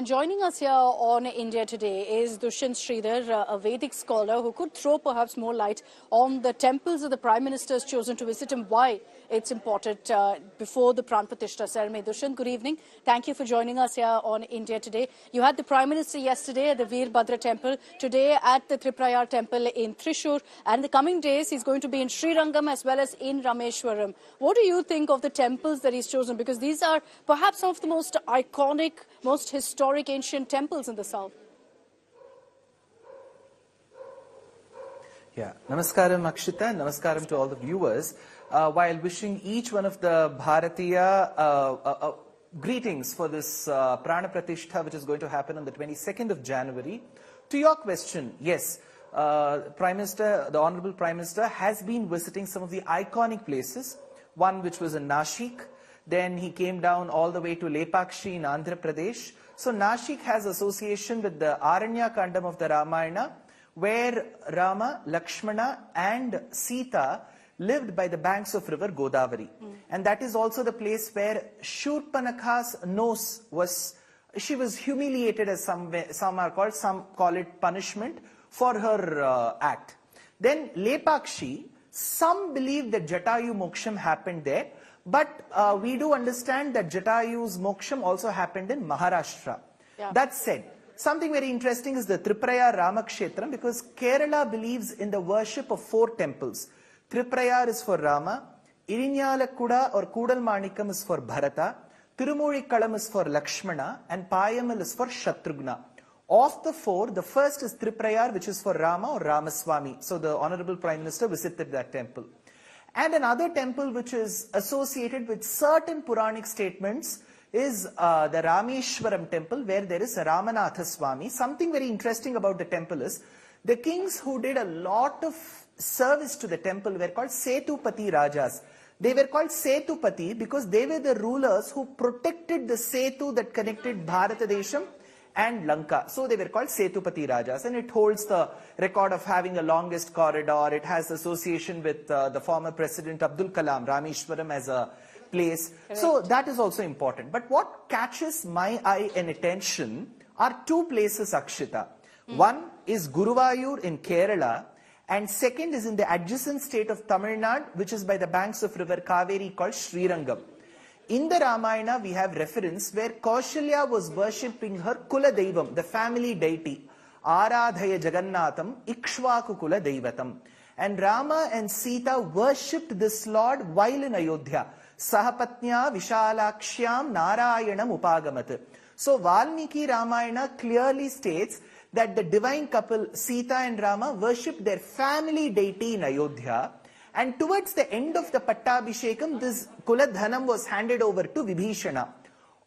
And joining us here on India Today is Dushyant Sridhar, a Vedic scholar who could throw perhaps more light on the temples that the Prime Minister has chosen to visit and why it's important before the Prana Pratishtha ceremony. Dushyant, good evening. Thank you for joining us here on India Today. You had the Prime Minister yesterday at the Veerabhadra temple, today at the Triprayar temple in Thrissur, and in the coming days he's going to be in Srirangam as well as in Rameshwaram. What do you think of the temples that he's chosen? Because these are perhaps some of the most iconic, most historic ancient temples in the south. Yeah, namaskaram Akshita, namaskaram to all the viewers. While wishing each one of the Bharatiya greetings for this Prana Pratishtha, which is going to happen on the 22nd of January. To your question, yes, Prime Minister, the Honorable Prime Minister has been visiting some of the iconic places. One which was in Nashik, then he came down all the way to Lepakshi in Andhra Pradesh. So Nashik has association with the Aranya Kandam of the Ramayana, where Rama, Lakshmana and Sita lived by the banks of river Godavari. And that is also the place where Shurpanakha's nose was, she was humiliated, as some call it punishment for her act. Then Lepakshi, some believe that Jatayu Moksham happened there, but we do understand that Jatayu's Moksham also happened in Maharashtra. Yeah. That said, something very interesting is the Triprayar Ramakshetram, because Kerala believes in the worship of 4 temples. Triprayar is for Rama, Irinyalakuda or Kudal Manikam is for Bharata, Tirumurikalam is for Lakshmana, and Payamal is for Shatrughna. Of the 4, the first is Triprayar, which is for Rama or Ramaswamy. So the Honorable Prime Minister visited that temple. And another temple which is associated with certain Puranic statements is the Rameshwaram temple, where there is Ranganatha Swami. Something very interesting about the temple is, the kings who did a lot of service to the temple were called Setupati Rajas. They were called Setupati because they were the rulers who protected the Setu that connected Bharatadesham and Lanka. So they were called Setupati Rajas, and it holds the record of having the longest corridor. It has association with the former President Abdul Kalam, Rameshwaram as a place. Correct. So that is also important. But what catches my eye and attention are 2 places, Akshita. One is Guruvayur in Kerala, and second is in the adjacent state of Tamil Nadu, which is by the banks of river Kaveri, called Srirangam. In the Ramayana, we have reference where Kaushalya was worshipping her Kula Deivam, the family deity, Aradhaya Jagannatham Ikshvaku Kula Deivatam. And Rama and Sita worshipped this Lord while in Ayodhya. Sahapatnya Vishalakshyam Narayanam Upagamat. So Valmiki Ramayana clearly states that the divine couple Sita and Rama worshipped their family deity in Ayodhya. And towards the end of the Pattabhishekam, this Kuladhanam was handed over to Vibhishana.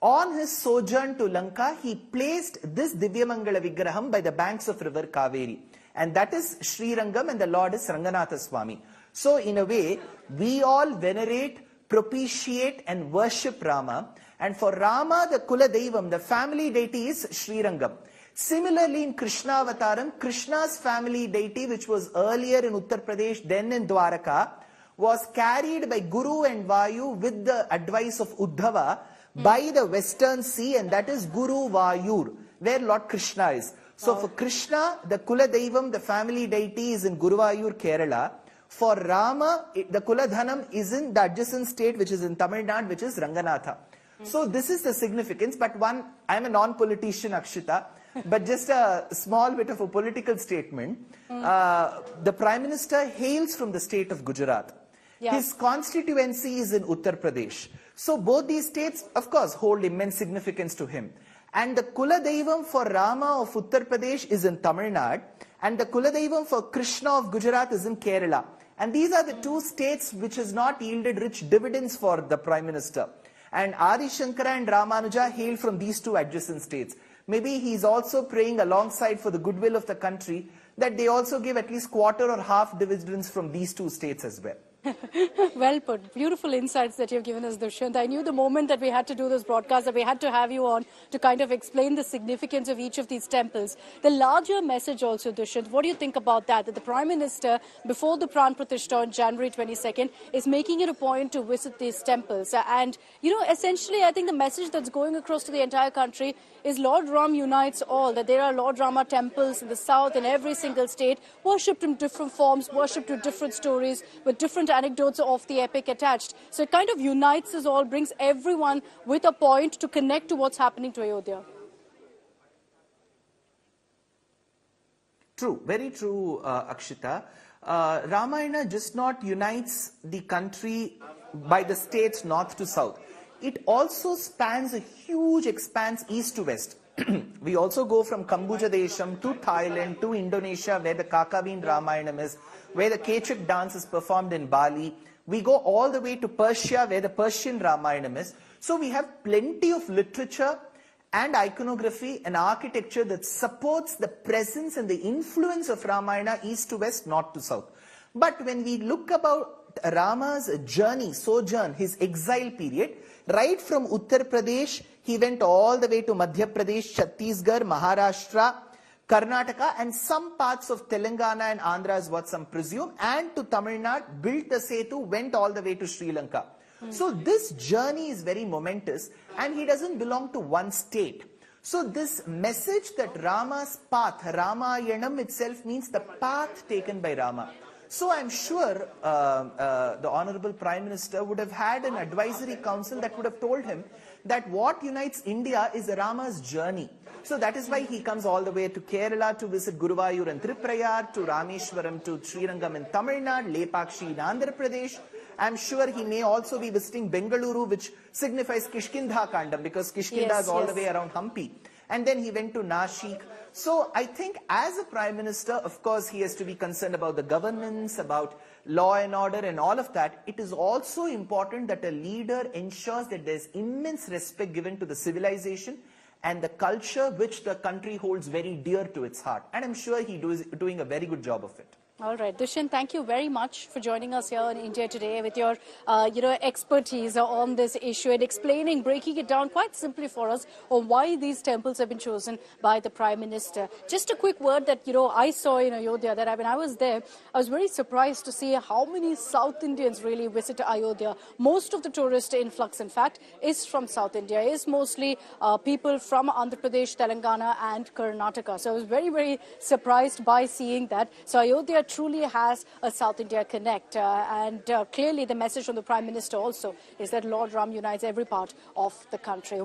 On his sojourn to Lanka, he placed this Divyamangala Vigraham by the banks of river Kaveri. And that is Srirangam, and the Lord is Ranganatha Swami. So in a way, we all venerate, propitiate and worship Rama. And for Rama, the Kula Deivam, the family deity, is Srirangam. Similarly, in Krishna Avataram, Krishna's family deity, which was earlier in Uttar Pradesh, then in Dwaraka, was carried by Guru and Vayu with the advice of Uddhava by the western sea, and that is Guruvayur, where Lord Krishna is. So for Krishna, the Kula Deivam, the family deity, is in Guruvayur, Kerala. For Rama, the Kuladhanam is in the adjacent state, which is in Tamil Nadu, which is Ranganatha. So this is the significance. But one, I'm a non-politician, Akshita, but just a small bit of a political statement. The Prime Minister hails from the state of Gujarat. Yeah. His constituency is in Uttar Pradesh. So both these states, of course, hold immense significance to him. And the Kula Deivam for Rama of Uttar Pradesh is in Tamil Nadu, and the Kula Deivam for Krishna of Gujarat is in Kerala. And these are the 2 states which has not yielded rich dividends for the Prime Minister. And Adi Shankara and Ramanuja hail from these 2 adjacent states. Maybe he's also praying alongside for the goodwill of the country that they also give at least quarter or half dividends from these 2 states as well. Well put. Beautiful insights that you've given us, Dushyant. I knew the moment that we had to do this broadcast that we had to have you on to kind of explain the significance of each of these temples. The larger message also, Dushyant, what do you think about that? That the Prime Minister, before the Prana Pratishtha on January 22nd, is making it a point to visit these temples. And, essentially, I think the message that's going across to the entire country is Lord Ram unites all, that there are Lord Rama temples in the south, in every single state, worshipped in different forms, worshipped with different stories, with different anecdotes of the epic attached. So it kind of unites us all, brings everyone with a point to connect to what's happening to Ayodhya. True, very true, Akshita. Ramayana just not unites the country by the states north to south. It also spans a huge expanse east to west. We also go from Kambuja Desham to Thailand to Indonesia, where the Kakavin Ramayanam is, where the Kechak dance is performed in Bali. We go all the way to Persia, where the Persian Ramayanam is. So we have plenty of literature and iconography and architecture that supports the presence and the influence of Ramayana east to west, north to south. But when we look about Rama's journey, sojourn, his exile period, right from Uttar Pradesh, he went all the way to Madhya Pradesh, Chhattisgarh, Maharashtra, Karnataka, and some parts of Telangana and Andhra is what some presume, and to Tamil Nadu, built the Setu, went all the way to Sri Lanka. So this journey is very momentous, and he doesn't belong to one state. So this message that Rama's path, Ramayanam itself means the path taken by Rama. So I'm sure the Honorable Prime Minister would have had an advisory council that would have told him that what unites India is Rama's journey. So that is why he comes all the way to Kerala to visit Guruvayur and Triprayar, to Rameshwaram, to Srirangam in Tamil Nadu, Lepakshi in Andhra Pradesh. I'm sure he may also be visiting Bengaluru, which signifies Kishkindha Kandam, because Kishkinda is all the way around Hampi. And then he went to Nashik. So I think as a Prime Minister, of course, he has to be concerned about the governance, about law and order and all of that. It is also important that a leader ensures that there's immense respect given to the civilization and the culture which the country holds very dear to its heart. And I'm sure he is doing a very good job of it. All right, Dushyant, thank you very much for joining us here in India Today with your, expertise on this issue and explaining, breaking it down quite simply for us on why these temples have been chosen by the Prime Minister. Just a quick word that, I saw in Ayodhya, that when I was there, I was very surprised to see how many South Indians really visit Ayodhya. Most of the tourist influx, in fact, is from South India, is mostly people from Andhra Pradesh, Telangana and Karnataka. So I was very, very surprised by seeing that. So Ayodhya truly has a South India connect. And clearly the message from the Prime Minister also is that Lord Ram unites every part of the country.